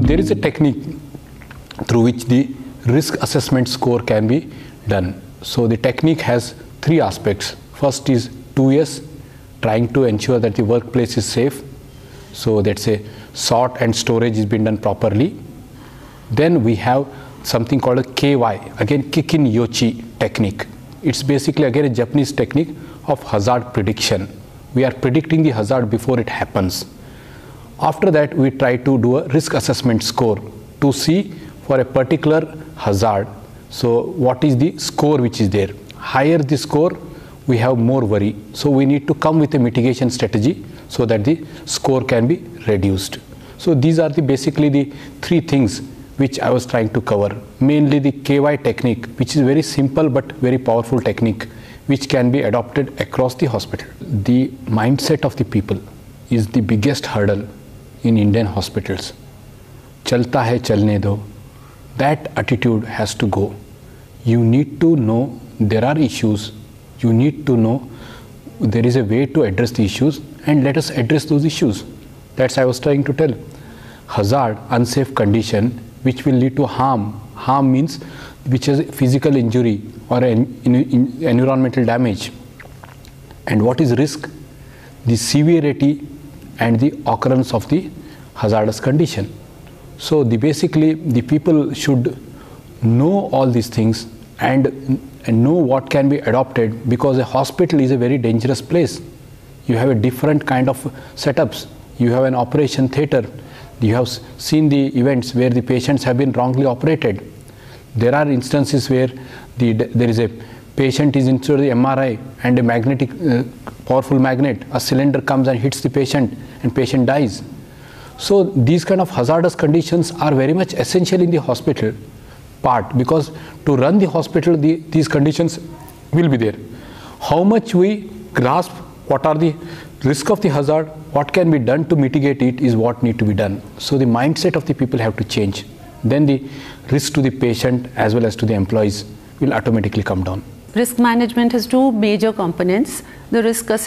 there is a technique through which the risk assessment score can be done. So the technique has three aspects. First is 2S, trying to ensure that the workplace is safe. So that's a sort and storage is being done properly. Then we have something called a KY, again Kikin Yochi technique. It's basically again a Japanese technique of hazard prediction. We are predicting the hazard before it happens. After that, we try to do a risk assessment score to see for a particular hazard. So what is the score which is there? Higher the score, we have more worry. So we need to come with a mitigation strategy so that the score can be reduced. So these are basically the three things which I was trying to cover. Mainly the KY technique, which is very simple but very powerful technique, which can be adopted across the hospital. The mindset of the people is the biggest hurdle in Indian hospitals. Chalta hai chalne do. That attitude has to go. You need to know there are issues. You need to know there is a way to address the issues, and let us address those issues. That's what I was trying to tell. Hazard, unsafe condition, which will lead to harm. Harm means which is physical injury or environmental damage. And what is risk? The severity and the occurrence of the hazardous condition. So basically the people should know all these things and know what can be adopted, because a hospital is a very dangerous place. You have a different kind of setups. You have an operation theater. You have seen the events where the patients have been wrongly operated. There are instances where there is a patient is into the MRI and a magnetic, powerful magnet, a cylinder comes and hits the patient and patient dies. So these kind of hazardous conditions are very much essential in the hospital part, because to run the hospital, these conditions will be there. How much we grasp what are the risk of the hazard, what can be done to mitigate it is what need to be done. So the mindset of the people have to change. Then the risk to the patient as well as to the employees will automatically come down. Risk management has two major components: the risk assessment